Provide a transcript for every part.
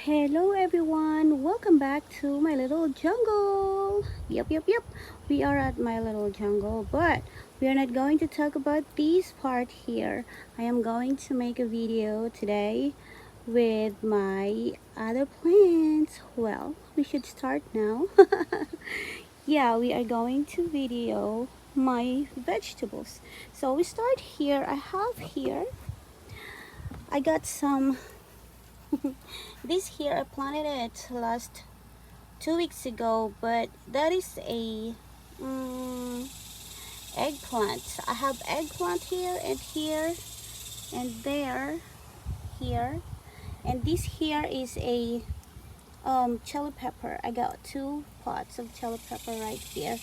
Hello everyone, welcome back to my little jungle. Yep. We are at my little jungle, but we are not going to talk about this part here. I am going to make a video today with my other plants. Well, we should start now. Yeah, we are going to video my vegetables. So we start here. I have here, I got some this here. I planted it last 2 weeks ago, but that is a um, eggplant. I have eggplant here and there, here, and this here is a chili pepper. I got 2 pots of chili pepper right here,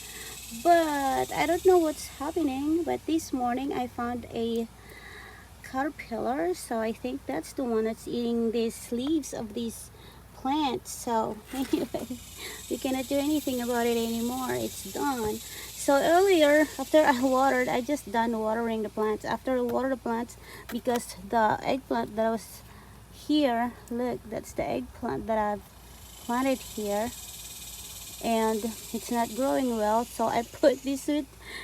but I don't know what's happening. But this morning I found a caterpillar, so I think that's the one that's eating these leaves of these plants. So anyway, we cannot do anything about it anymore. It's done. So earlier, after I watered, I just done watering the plants. After I watered the plants, because the eggplant that was here, look, that's the eggplant that I've planted here, and it's not growing well, so I put this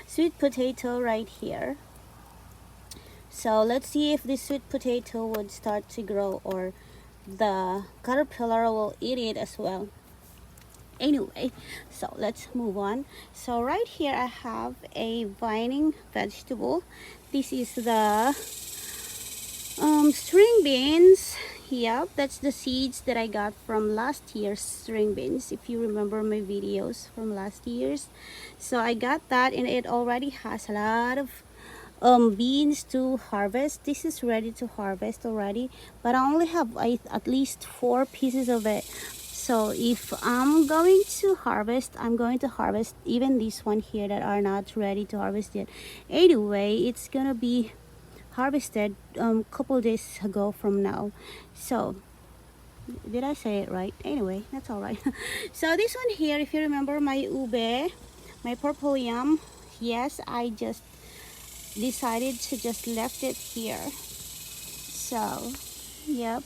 sweet potato right here. So let's see if this sweet potato would start to grow, or the caterpillar will eat it as well. Anyway, so let's move on. So right here I have a vining vegetable. This is the string beans. Yep, that's the seeds that I got from last year's string beans, if you remember my videos from last year's. So I got that, and it already has a lot of beans to harvest. This is ready to harvest already, but I only have at least 4 pieces of it. So if I'm going to harvest, I'm going to harvest even this one here that are not ready to harvest yet. Anyway, it's gonna be harvested couple days ago from now. So did I say it right? Anyway, that's all right. So this one here, if you remember my ube, my purple yam, yes, I just decided to just left it here. So yep,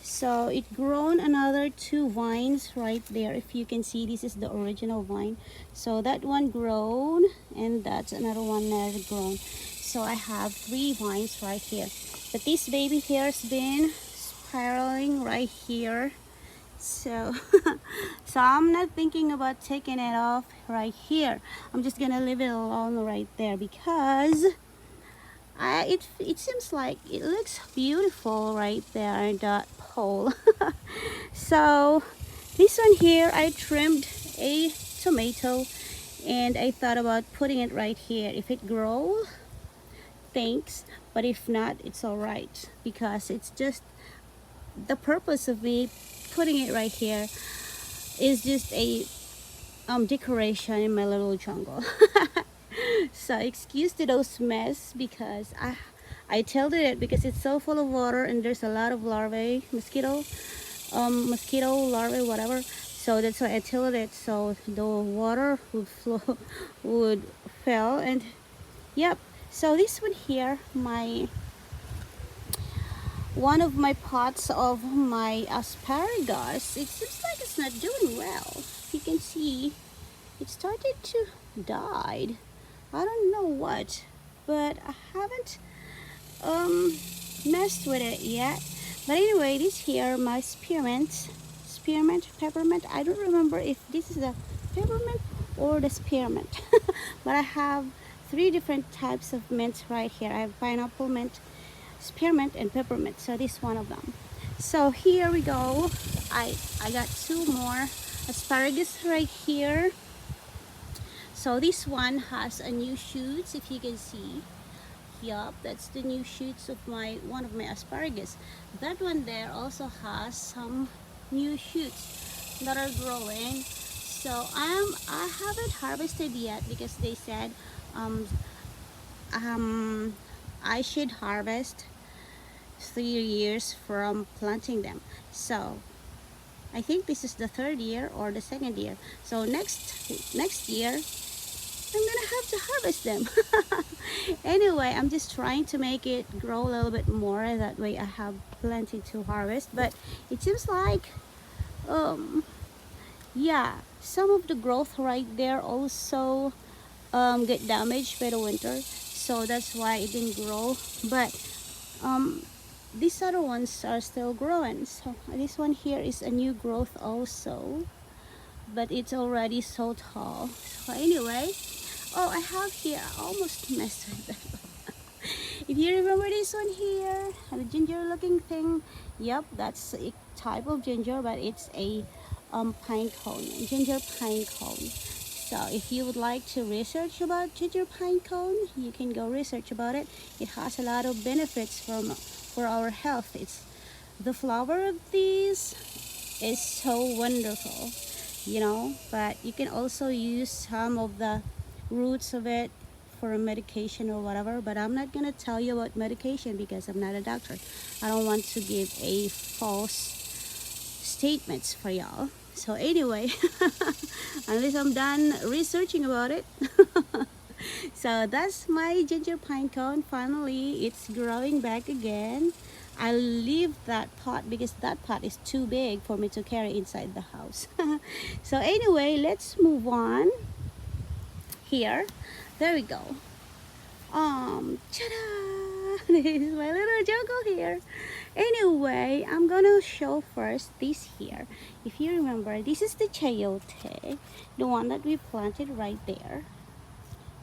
so it grown another 2 vines right there. If you can see, this is the original vine. So that one grown, and that's another one that grown. So I have 3 vines right here, but this baby here has been spiraling right here. So so I'm not thinking about taking it off right here. I'm just gonna leave it alone right there, because it seems like it looks beautiful right there in that pole. So this one here, I trimmed a tomato, and I thought about putting it right here. If it grows, thanks, but if not, it's all right, because it's just the purpose of me putting it right here is just a decoration in my little jungle. So excuse to those mess, because I tilted it because it's so full of water, and there's a lot of larvae, mosquito larvae, whatever. So that's why I tilted it, so the water would flow, would fell. And yep. So this one here, one of my pots of my asparagus, it seems like it's not doing well. If you can see, it started to die. I don't know what, but I haven't messed with it yet. But anyway, this here, my peppermint, I don't remember if this is a peppermint or the spearmint. But I have 3 different types of mints right here. I have pineapple mint, spearmint, and peppermint. So this one of them. So here we go. I got 2 more asparagus right here. So this one has a new shoots, if you can see. Yup, that's the new shoots of one of my asparagus. That one there also has some new shoots that are growing. So I haven't harvested yet, because they said I should harvest 3 years from planting them. So I think this is the 3rd year or the 2nd year. So next year I'm gonna have to harvest them. Anyway, I'm just trying to make it grow a little bit more, that way I have plenty to harvest. But it seems like um yeah, some of the growth right there also get damaged by the winter, so that's why it didn't grow. But um these other ones are still growing. So this one here is a new growth also, but it's already so tall. So anyway, oh, I have here, I almost messed with that. If you remember this one here, the ginger looking thing, yep, that's a type of ginger, but it's a pine cone, ginger pine cone. So if you would like to research about ginger pine cone, you can go research about it. It has a lot of benefits for our health. It's the flower of these is so wonderful, you know, but you can also use some of the roots of it for a medication or whatever. But I'm not gonna tell you about medication because I'm not a doctor. I don't want to give a false statements for y'all. So anyway, unless I'm done researching about it. So that's my ginger pine cone. Finally, it's growing back again. I leave that pot because that pot is too big for me to carry inside the house. So anyway, let's move on here. There we go. Ta-da! This is my little jungle here. Anyway, I'm gonna show first this here. If you remember, this is the chayote, the one that we planted right there.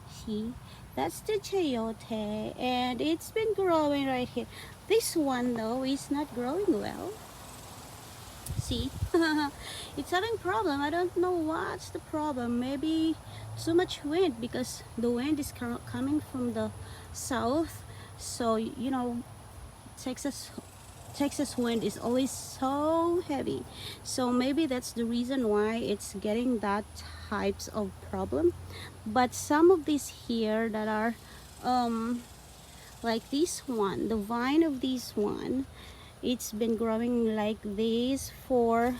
See, that's the chayote, and it's been growing right here. This one though is not growing well. See, it's having problem. I don't know what's the problem. Maybe too much wind, because the wind is coming from the south. So you know, Texas wind is always so heavy. So maybe that's the reason why it's getting that types of problem. But some of these here that are like this one, the vine of this one, it's been growing like this for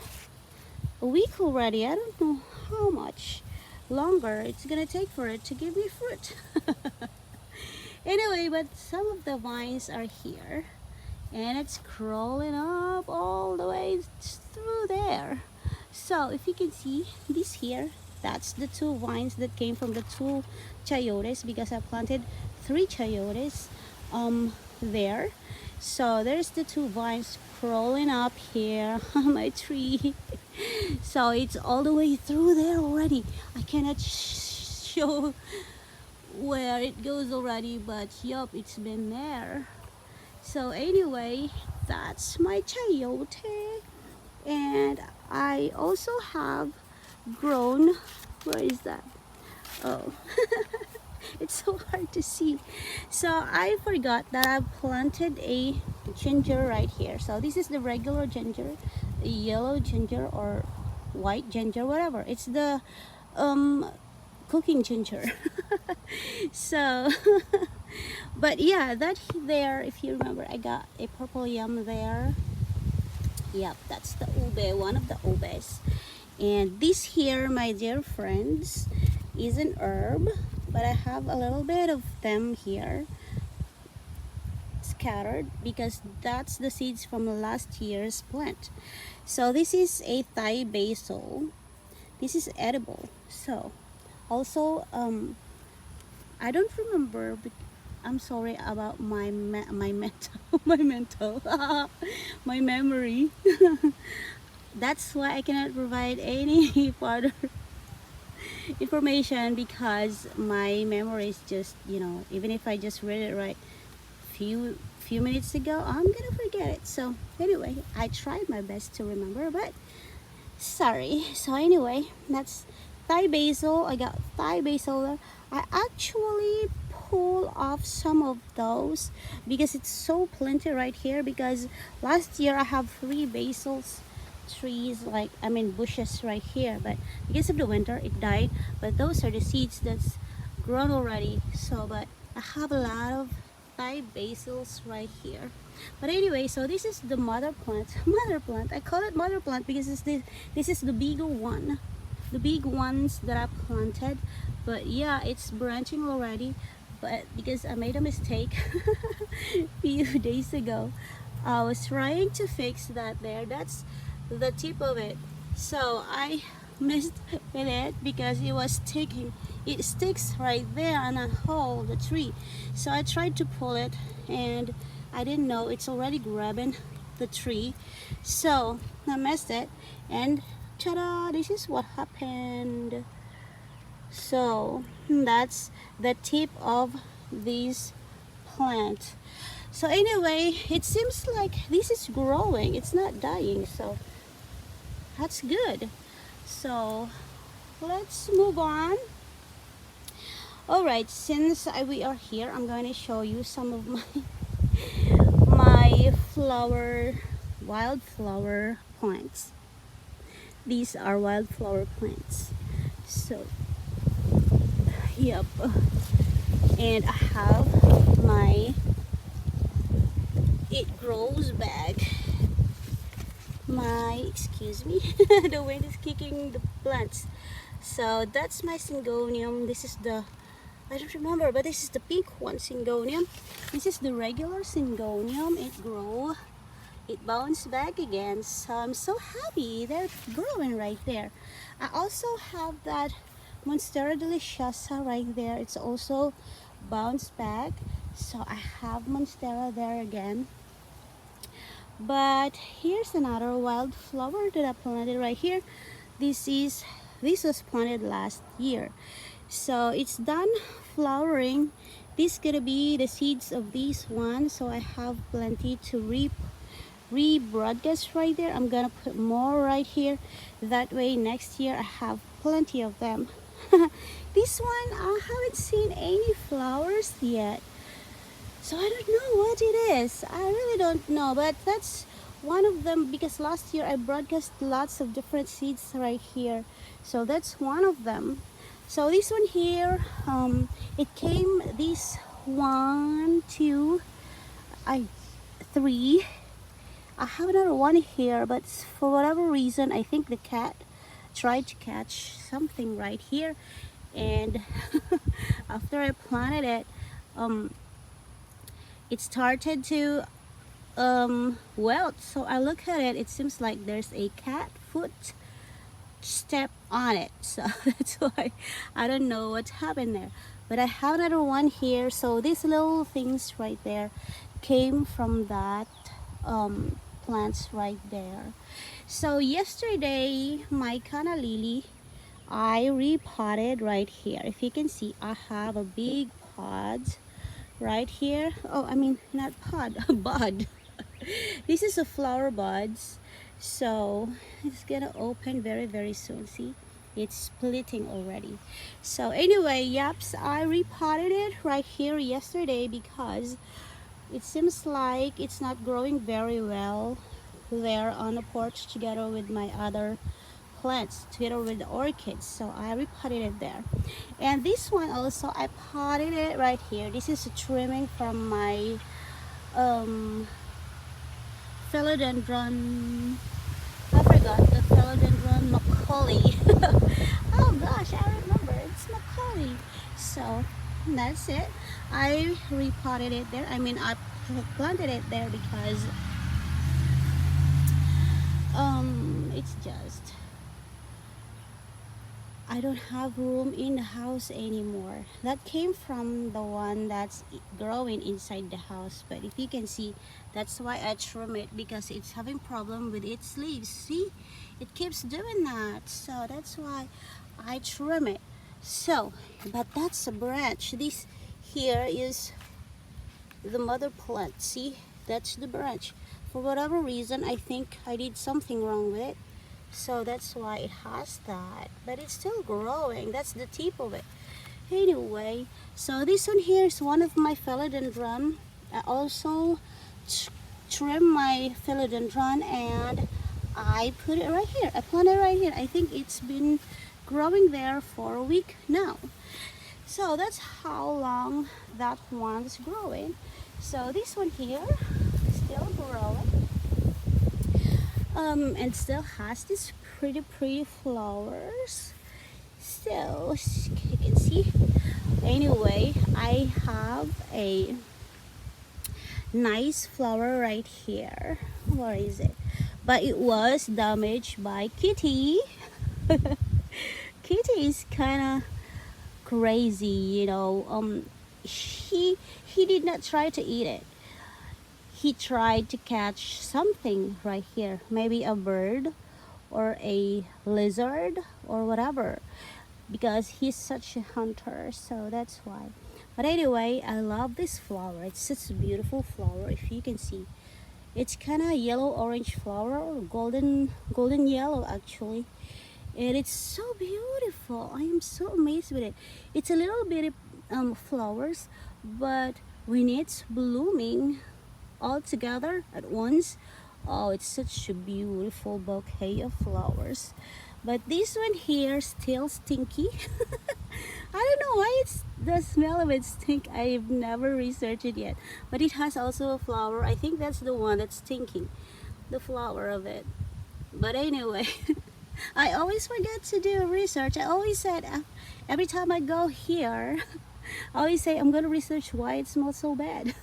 a week already. I don't know how much longer it's gonna take for it to give me fruit. Anyway, but some of the vines are here, and it's crawling up all the way through there. So if you can see this here, that's the two vines that came from the two chayotes, because I planted 3 chayotes there. So there's the 2 vines crawling up here on my tree. So it's all the way through there already. I cannot show where it goes already, but yup, it's been there. So anyway, that's my chayote. And I also have grown, where is that? Oh, it's so hard to see. So I forgot that I planted a ginger right here. So this is the regular ginger, yellow ginger or white ginger, whatever. It's the cooking ginger. So but yeah, that there, if you remember, I got a purple yam there. Yep, that's the ube, one of the ubes. And this here, my dear friends, is an herb, but I have a little bit of them here scattered because that's the seeds from last year's plant. So this is a Thai basil. This is edible. So also I don't remember, but I'm sorry about my mental my mental my memory. That's why I cannot provide any further information, because my memory is just, you know, even if I just read it right few minutes ago, I'm gonna forget it. So anyway, I tried my best to remember, but sorry. So anyway, that's Thai basil. I got Thai basil. I actually pull off some of those because it's so plenty right here, because last year I have 3 basils trees, like I mean bushes right here, but because of the winter it died. But those are the seeds that's grown already. So but I have a lot of Thai basils right here. But anyway, so this is the mother plant. Mother plant, I call it mother plant because this is the bigger one, the big ones that I planted. But yeah, it's branching already. But because I made a mistake a few days ago, I was trying to fix that there. That's the tip of it. So I missed with it because it was sticking. It sticks right there on a hole, the tree. So I tried to pull it and I didn't know it's already grabbing the tree. So I missed it and ta-da, this is what happened. So that's the tip of this plant. So anyway, it seems like this is growing, it's not dying, so that's good. So let's move on. All right, since we are here, I'm going to show you some of my my wildflower plants. These are wildflower plants. So yep, and I have my, it grows back. Excuse me, the wind is kicking the plants. So that's my syngonium. This is the, I don't remember, but this is the pink one, syngonium. This is the regular syngonium. It bounced back again. So I'm so happy they're growing right there. I also have that Monstera deliciosa right there. It's also bounced back. So I have Monstera there again. But here's another wildflower that I planted right here. This was planted last year. So it's done flowering. This is gonna be the seeds of this one. So I have plenty to rebroadcast right there. I'm gonna put more right here. That way next year I have plenty of them. This one I haven't seen any flowers yet. So I don't know what it is. I really don't know, but that's one of them because last year I broadcast lots of different seeds right here. So that's one of them. So this one here, it came this 1, 2, 3. I have another one here, but for whatever reason, I think the cat tried to catch something right here. And after I planted it, it started to wilt. So I look at it, it seems like there's a cat foot step on it. So that's why I don't know what happened there. But I have another one here. So these little things right there came from that plants right there. So yesterday my canna lily, I repotted right here. If you can see, I have a big pod right here. Oh, I mean not pod, bud. This is a flower buds. So it's gonna open very soon. See, it's splitting already. So anyway, yaps, I repotted it right here yesterday because it seems like it's not growing very well there on the porch together with my other plants, together with the orchids. So I repotted it there. And this one also, I potted it right here. This is a trimming from my philodendron. I forgot the philodendron macaulay. Oh gosh, I remember, it's macaulay. So that's it. I repotted it there. I mean, I planted it there because it's just I don't have room in the house anymore. That came from the one that's growing inside the house. But if you can see, that's why I trim it, because it's having problem with its leaves. See, it keeps doing that. So that's why I trim it. So, but that's a branch. This here is the mother plant. See, that's the branch. For whatever reason, I think I did something wrong with it. So that's why it has that, but it's still growing. That's the tip of it. Anyway, so this one here is one of my philodendron. I also trim my philodendron and I put it right here. I planted it right here. I think it's been growing there for a week now. So that's how long that one's growing. So this one here is still growing. And still has these pretty flowers. So you can see. Anyway, I have a nice flower right here. Where is it? but it was damaged by Kitty. Kitty is kind of crazy, you know. He did not try to eat it. He tried to catch something right here, maybe a bird or a lizard or whatever, because he's such a hunter, so that's why. But anyway, I love this flower. It's such a beautiful flower. If you can see, it's kind of yellow orange flower, or golden yellow actually, and it's so beautiful. I am so amazed with it. It's a little bit flowers, but when it's blooming all together at once, oh, it's such a beautiful bouquet of flowers. But this one here still stinky. I don't know why it's the smell of it stink. I've never researched it yet, but it has also a flower. I think that's the one that's stinking, the flower of it. But anyway, I always forget to do research. I always said every time I go here, I always say I'm gonna research why it smells so bad.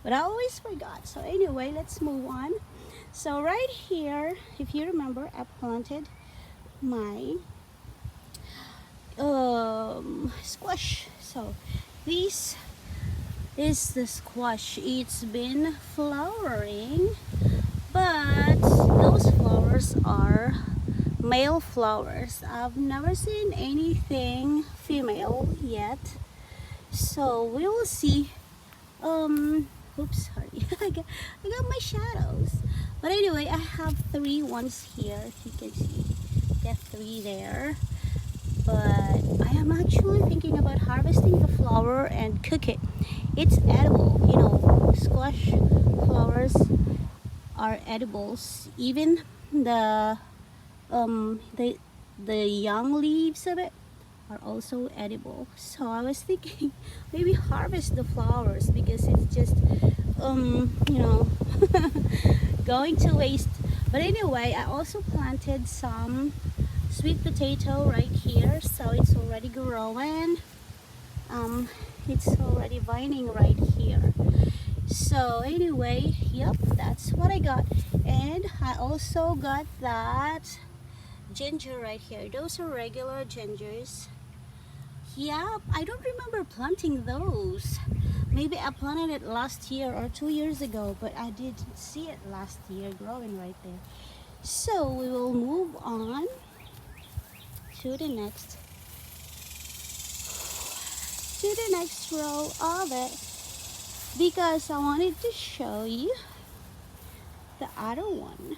But I always forgot. So anyway, let's move on. So right here, if you remember, I planted my squash. So this is the squash. It's been flowering, but those flowers are male flowers. I've never seen anything female yet, so we will see. Oops, sorry. I got my shadows. But anyway, I have 3 ones here. If you can see, got 3 there. But I am actually thinking about harvesting the flower and cook it. It's edible. You know, squash flowers are edibles. Even the um the the young leaves of it are also edible. So I was thinking maybe harvest the flowers, because it's just you know going to waste. But anyway, I also planted some sweet potato right here, so it's already growing. It's already vining right here. So anyway, yep, that's what I got. And I also got that ginger right here. Those are regular gingers. Yeah, I don't remember planting those. Maybe I planted it last year or 2 years ago, but I didn't see it last year growing right there. So we will move on to the next row of it, because I wanted to show you the other one.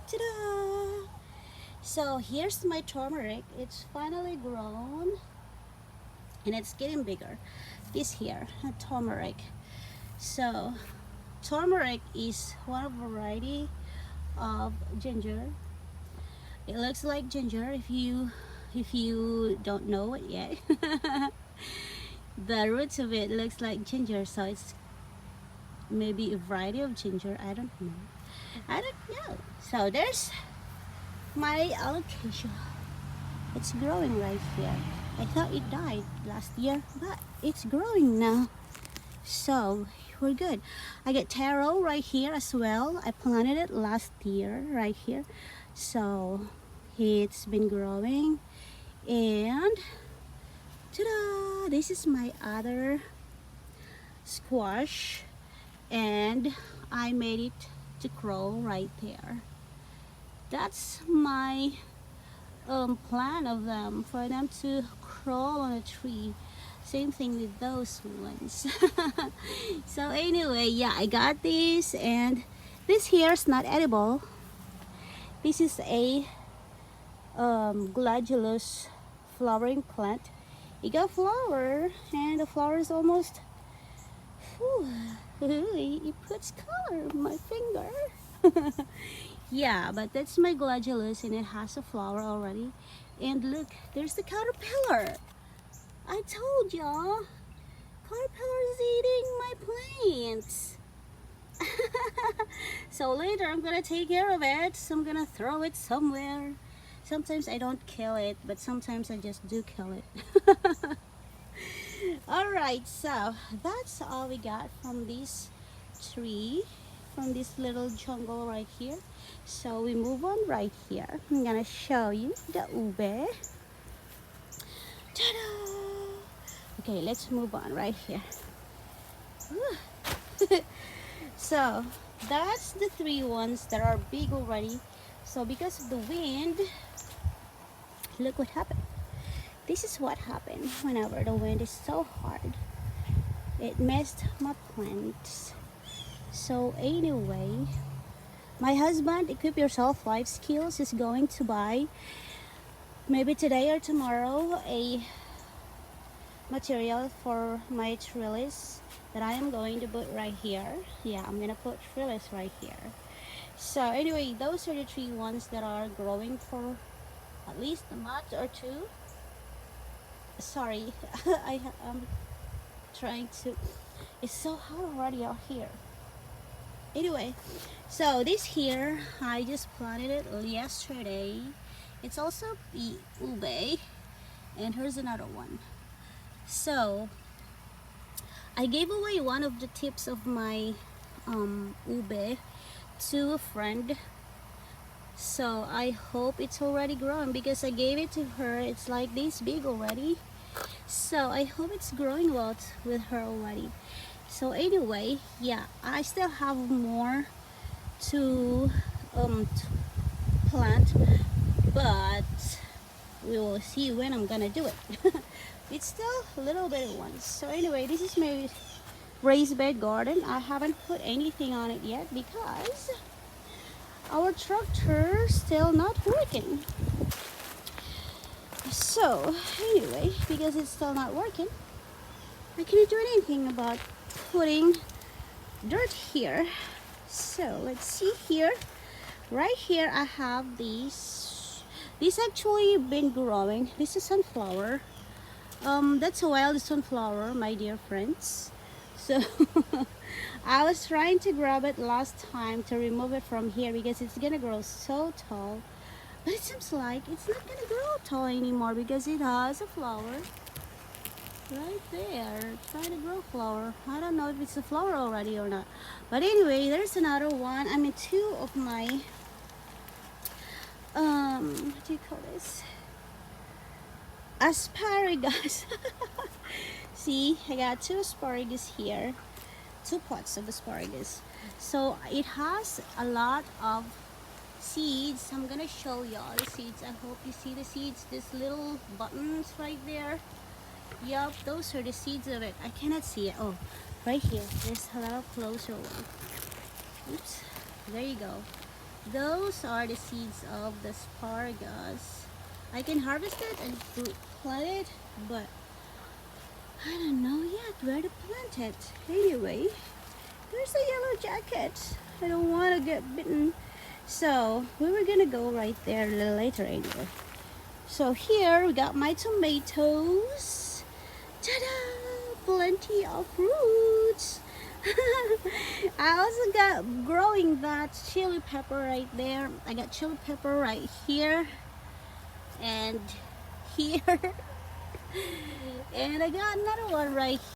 Ta-da! So here's my turmeric. It's finally grown and it's getting bigger. This here, a turmeric. So turmeric is one variety of ginger. It looks like ginger if you don't know it yet. The roots of it looks like ginger, so it's maybe a variety of ginger. I don't know. So there's my alocasia. It's growing right here. I thought it died last year, but it's growing now. So we're good. I get taro right here as well. I planted it last year right here. So it's been growing. And ta-da! This is my other squash. And I made it to grow right there. That's my plan of them, for them to crawl on a tree. Same thing with those ones. So anyway, yeah, I got this, and this here is not edible. This is a gladulous flowering plant. It got flower, and the flower is almost, it puts color on my finger. Yeah, but that's my gladulus, and it has a flower already. And look, there's the caterpillar. I told y'all, caterpillar's eating my plants. So later I'm gonna take care of it. So I'm gonna throw it somewhere. Sometimes I don't kill it, but sometimes I just do kill it. Alright, so that's all we got from this tree, from this little jungle right here. So we move on right here. I'm gonna show you the ube. Ta-da! Okay, let's move on right here. So that's the three ones that are big already. So because of the wind, look what happened. This is what happened whenever the wind is so hard. It messed my plants. So anyway, my husband, Equip Yourself Life Skills, is going to buy, maybe today or tomorrow, a material for my trellis that I am going to put right here. Yeah, I'm gonna put trellis right here. So anyway, those are the three ones that are growing for at least a month or two. Sorry, I'm trying to, it's so hot already out here. Anyway, so this here, I just planted it yesterday. It's also ube, and here's another one. So I gave away one of the tips of my ube to a friend. So I hope it's already grown because I gave it to her. It's like this big already. So I hope it's growing well with her already. So anyway, yeah, I still have more to plant, but we will see when I'm gonna do it. It's still a little bit once. So anyway, this is my raised bed garden. I haven't put anything on it yet because our tractor still not working. So anyway, because it's still not working, I cannot do anything about putting dirt here. So let's see here. Right here I have these. This actually been growing. This is sunflower. That's a wild sunflower, my dear friends. So I was trying to grab it last time to remove it from here because it's gonna grow so tall. But it seems like it's not gonna grow tall anymore because it has a flower right there, trying to grow flower. I don't know if it's a flower already or not, but anyway, there's another one. I mean, two of my what do you call this, asparagus. See, I got two asparagus here, two pots of asparagus. So it has a lot of seeds. I'm gonna show y'all the seeds. I hope you see the seeds, these little buttons right there. Yup, those are the seeds of it. I cannot see it. Oh, right here. There's a little closer one. Oops. There you go. Those are the seeds of the asparagus. I can harvest it and plant it, but I don't know yet where to plant it. Anyway, there's a yellow jacket. I don't want to get bitten. So we were gonna go right there a little later anyway. So here we got my tomatoes. Ta-da! Plenty of fruits. I also got growing that chili pepper right there. I got chili pepper right here and here. And I got another one right here.